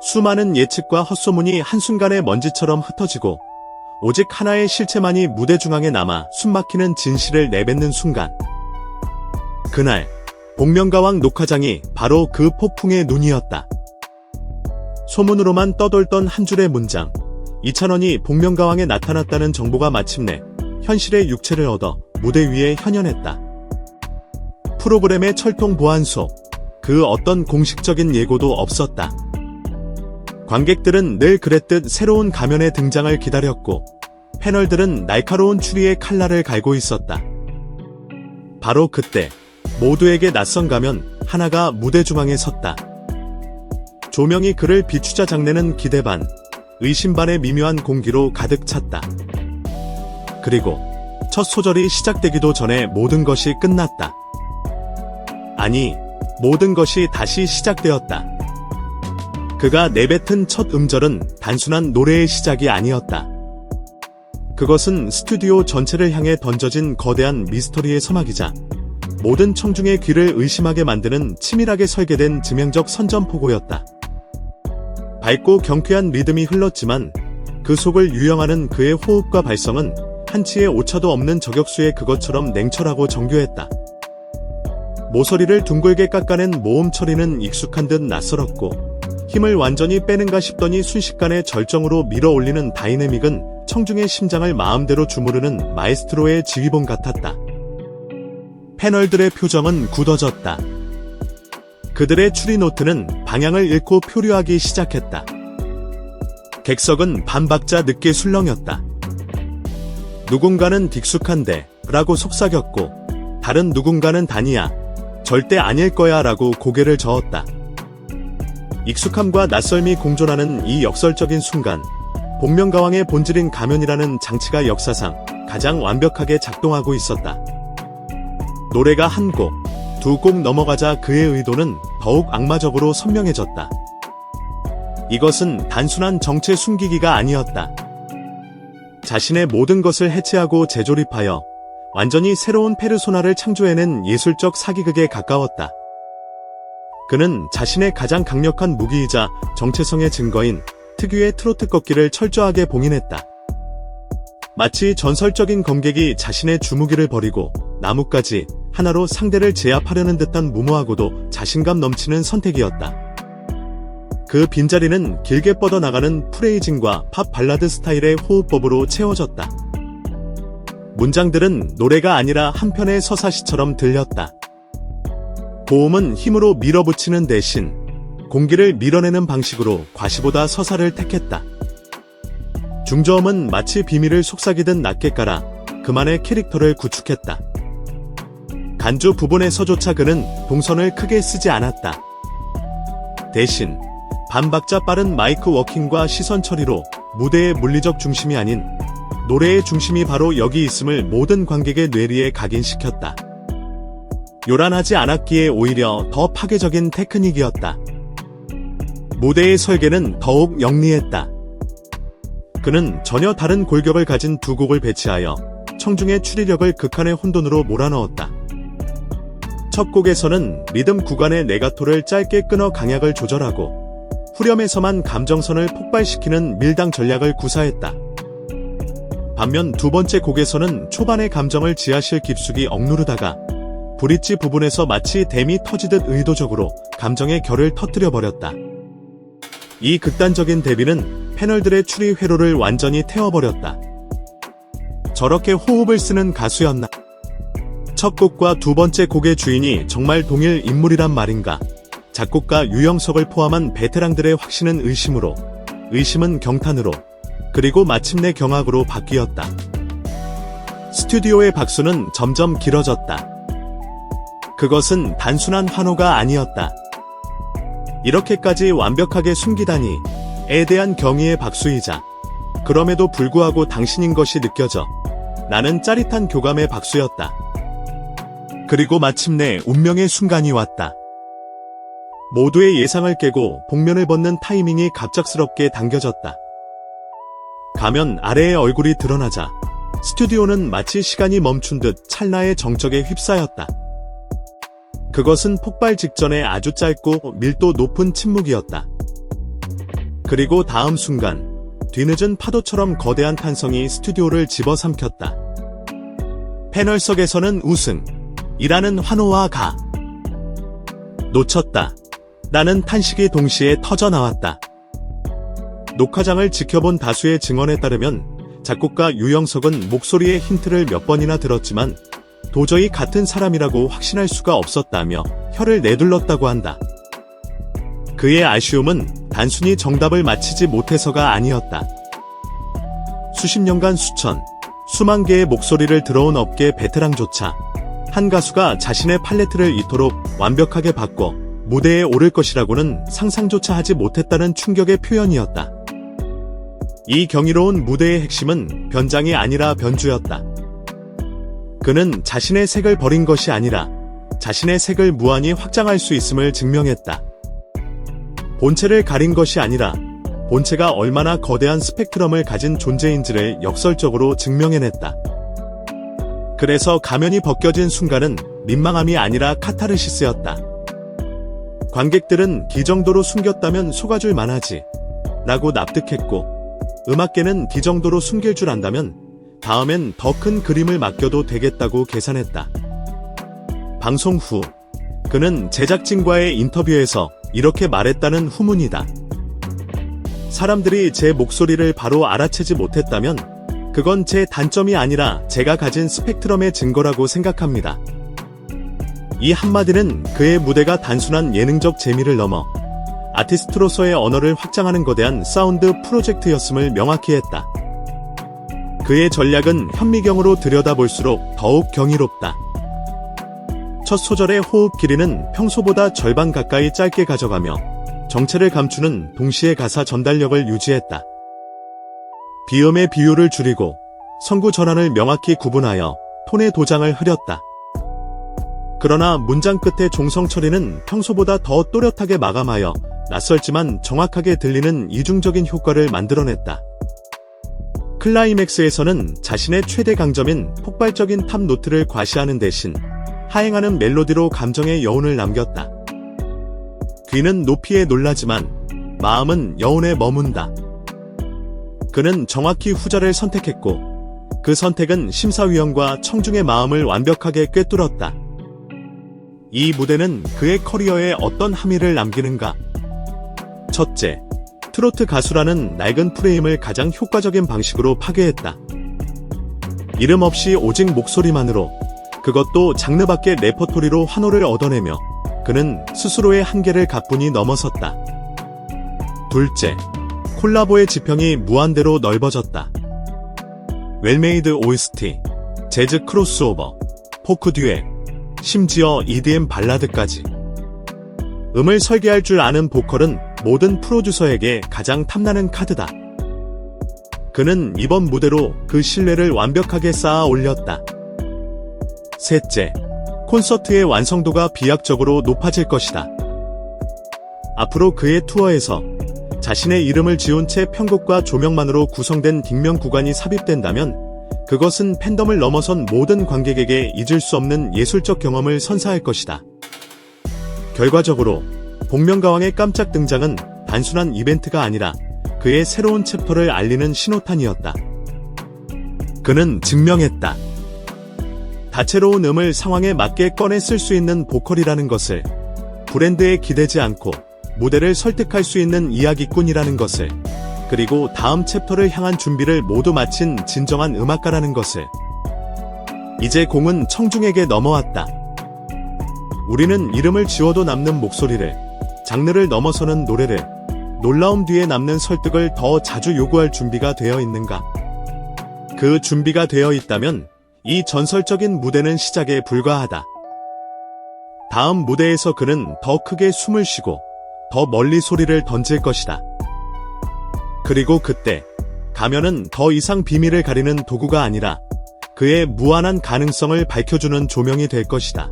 수많은 예측과 헛소문이 한순간에 먼지처럼 흩어지고 오직 하나의 실체만이 무대 중앙에 남아 숨막히는 진실을 내뱉는 순간. 그날 복면가왕 녹화장이 바로 그 폭풍의 눈이었다. 소문으로만 떠돌던 한 줄의 문장, 이찬원이 복면가왕에 나타났다는 정보가 마침내 현실의 육체를 얻어 무대 위에 현현했다. 프로그램의 철통 보안 속 그 어떤 공식적인 예고도 없었다. 관객들은 늘 그랬듯 새로운 가면의 등장을 기다렸고 패널들은 날카로운 추리의 칼날을 갈고 있었다. 바로 그때 모두에게 낯선 가면 하나가 무대 중앙에 섰다. 조명이 그를 비추자 장내는 기대 반, 의심 반의 미묘한 공기로 가득 찼다. 그리고 첫 소절이 시작되기도 전에 모든 것이 끝났다. 아니, 모든 것이 다시 시작되었다. 그가 내뱉은 첫 음절은 단순한 노래의 시작이 아니었다. 그것은 스튜디오 전체를 향해 던져진 거대한 미스터리의 서막이자 모든 청중의 귀를 의심하게 만드는 치밀하게 설계된致命적 선전포고였다. 밝고 경쾌한 리듬이 흘렀지만 그 속을 유영하는 그의 호흡과 발성은 한치의 오차도 없는 저격수의 그것처럼 냉철하고 정교했다. 모서리를 둥글게 깎아낸 모음 처리는 익숙한 듯 낯설었고 힘을 완전히 빼는가 싶더니 순식간에 절정으로 밀어올리는 다이내믹은 청중의 심장을 마음대로 주무르는 마에스트로의 지휘봉 같았다. 패널들의 표정은 굳어졌다. 그들의 추리 노트는 방향을 잃고 표류하기 시작했다. 객석은 반박자 늦게 술렁였다. 누군가는 딕숙한데 라고 속삭였고 다른 누군가는 다니야 절대 아닐 거야 라고 고개를 저었다. 익숙함과 낯설미 공존하는 이 역설적인 순간, 복면가왕의 본질인 가면이라는 장치가 역사상 가장 완벽하게 작동하고 있었다. 노래가 한 곡, 두 곡 넘어가자 그의 의도는 더욱 악마적으로 선명해졌다. 이것은 단순한 정체 숨기기가 아니었다. 자신의 모든 것을 해체하고 재조립하여 완전히 새로운 페르소나를 창조해낸 예술적 사기극에 가까웠다. 그는 자신의 가장 강력한 무기이자 정체성의 증거인 특유의 트로트 꺾기를 철저하게 봉인했다. 마치 전설적인 검객이 자신의 주무기를 버리고 나뭇가지 하나로 상대를 제압하려는 듯한 무모하고도 자신감 넘치는 선택이었다. 그 빈자리는 길게 뻗어나가는 프레이징과 팝 발라드 스타일의 호흡법으로 채워졌다. 문장들은 노래가 아니라 한편의 서사시처럼 들렸다. 고음은 힘으로 밀어붙이는 대신 공기를 밀어내는 방식으로 과시보다 서사를 택했다. 중저음은 마치 비밀을 속삭이듯 낮게 깔아 그만의 캐릭터를 구축했다. 간주 부분에서조차 그는 동선을 크게 쓰지 않았다. 대신 반박자 빠른 마이크 워킹과 시선 처리로 무대의 물리적 중심이 아닌 노래의 중심이 바로 여기 있음을 모든 관객의 뇌리에 각인시켰다. 요란하지 않았기에 오히려 더 파괴적인 테크닉이었다. 무대의 설계는 더욱 영리했다. 그는 전혀 다른 골격을 가진 두 곡을 배치하여 청중의 추리력을 극한의 혼돈으로 몰아넣었다. 첫 곡에서는 리듬 구간의 레가토를 짧게 끊어 강약을 조절하고 후렴에서만 감정선을 폭발시키는 밀당 전략을 구사했다. 반면 두 번째 곡에서는 초반의 감정을 지하실 깊숙이 억누르다가 브릿지 부분에서 마치 댐이 터지듯 의도적으로 감정의 결을 터뜨려버렸다. 이 극단적인 대비는 패널들의 추리 회로를 완전히 태워버렸다. 저렇게 호흡을 쓰는 가수였나? 첫 곡과 두 번째 곡의 주인이 정말 동일 인물이란 말인가? 작곡가 유영석을 포함한 베테랑들의 확신은 의심으로, 의심은 경탄으로, 그리고 마침내 경악으로 바뀌었다. 스튜디오의 박수는 점점 길어졌다. 그것은 단순한 환호가 아니었다. 이렇게까지 완벽하게 숨기다니 에 대한 경의의 박수이자 그럼에도 불구하고 당신인 것이 느껴져 나는 짜릿한 교감의 박수였다. 그리고 마침내 운명의 순간이 왔다. 모두의 예상을 깨고 복면을 벗는 타이밍이 갑작스럽게 당겨졌다. 가면 아래의 얼굴이 드러나자 스튜디오는 마치 시간이 멈춘 듯 찰나의 정적에 휩싸였다. 그것은 폭발 직전에 아주 짧고 밀도 높은 침묵이었다. 그리고 다음 순간 뒤늦은 파도처럼 거대한 탄성이 스튜디오를 집어삼켰다. 패널석에서는 우승이라는 환호와 가. 놓쳤다. 라는 탄식이 동시에 터져나왔다. 녹화장을 지켜본 다수의 증언에 따르면 작곡가 유영석은 목소리의 힌트를 몇 번이나 들었지만 도저히 같은 사람이라고 확신할 수가 없었다며 혀를 내둘렀다고 한다. 그의 아쉬움은 단순히 정답을 맞히지 못해서가 아니었다. 수십 년간 수만 개의 목소리를 들어온 업계 베테랑조차 한 가수가 자신의 팔레트를 이토록 완벽하게 바꿔 무대에 오를 것이라고는 상상조차 하지 못했다는 충격의 표현이었다. 이 경이로운 무대의 핵심은 변장이 아니라 변주였다. 그는 자신의 색을 버린 것이 아니라 자신의 색을 무한히 확장할 수 있음을 증명했다. 본체를 가린 것이 아니라 본체가 얼마나 거대한 스펙트럼을 가진 존재인지를 역설적으로 증명해냈다. 그래서 가면이 벗겨진 순간은 민망함이 아니라 카타르시스였다. 관객들은 이 정도로 숨겼다면 속아줄 만하지 라고 납득했고, 음악계는 이 정도로 숨길 줄 안다면 다음엔 더 큰 그림을 맡겨도 되겠다고 계산했다. 방송 후 그는 제작진과의 인터뷰에서 이렇게 말했다는 후문이다. 사람들이 제 목소리를 바로 알아채지 못했다면 그건 제 단점이 아니라 제가 가진 스펙트럼의 증거라고 생각합니다. 이 한마디는 그의 무대가 단순한 예능적 재미를 넘어 아티스트로서의 언어를 확장하는 거대한 사운드 프로젝트였음을 명확히 했다. 그의 전략은 현미경으로 들여다볼수록 더욱 경이롭다. 첫 소절의 호흡 길이는 평소보다 절반 가까이 짧게 가져가며 정체를 감추는 동시에 가사 전달력을 유지했다. 비음의 비율을 줄이고 성구 전환을 명확히 구분하여 톤의 도장을 흐렸다. 그러나 문장 끝의 종성 처리는 평소보다 더 또렷하게 마감하여 낯설지만 정확하게 들리는 이중적인 효과를 만들어냈다. 클라이맥스에서는 자신의 최대 강점인 폭발적인 탑 노트를 과시하는 대신 하행하는 멜로디로 감정의 여운을 남겼다. 귀는 높이에 놀라지만 마음은 여운에 머문다. 그는 정확히 후자를 선택했고 그 선택은 심사위원과 청중의 마음을 완벽하게 꿰뚫었다. 이 무대는 그의 커리어에 어떤 함의를 남기는가? 첫째, 트로트 가수라는 낡은 프레임을 가장 효과적인 방식으로 파괴했다. 이름 없이 오직 목소리만으로, 그것도 장르 밖의 레퍼토리로 환호를 얻어내며 그는 스스로의 한계를 가뿐히 넘어섰다. 둘째, 콜라보의 지평이 무한대로 넓어졌다. 웰메이드 OST, 재즈 크로스오버, 포크 듀엣, 심지어 EDM 발라드까지. 음을 설계할 줄 아는 보컬은 모든 프로듀서에게 가장 탐나는 카드다. 그는 이번 무대로 그 신뢰를 완벽하게 쌓아 올렸다. 셋째, 콘서트의 완성도가 비약적으로 높아질 것이다. 앞으로 그의 투어에서 자신의 이름을 지운 채 편곡과 조명만으로 구성된 뒷면 구간이 삽입된다면 그것은 팬덤을 넘어선 모든 관객에게 잊을 수 없는 예술적 경험을 선사할 것이다. 결과적으로 복면가왕의 깜짝 등장은 단순한 이벤트가 아니라 그의 새로운 챕터를 알리는 신호탄이었다. 그는 증명했다. 다채로운 음을 상황에 맞게 꺼내 쓸 수 있는 보컬이라는 것을, 브랜드에 기대지 않고 무대를 설득할 수 있는 이야기꾼이라는 것을, 그리고 다음 챕터를 향한 준비를 모두 마친 진정한 음악가라는 것을. 이제 공은 청중에게 넘어왔다. 우리는 이름을 지워도 남는 목소리를, 장르를 넘어서는 노래를, 놀라움 뒤에 남는 설득을 더 자주 요구할 준비가 되어 있는가? 그 준비가 되어 있다면 이 전설적인 무대는 시작에 불과하다. 다음 무대에서 그는 더 크게 숨을 쉬고 더 멀리 소리를 던질 것이다. 그리고 그때 가면은 더 이상 비밀을 가리는 도구가 아니라 그의 무한한 가능성을 밝혀주는 조명이 될 것이다.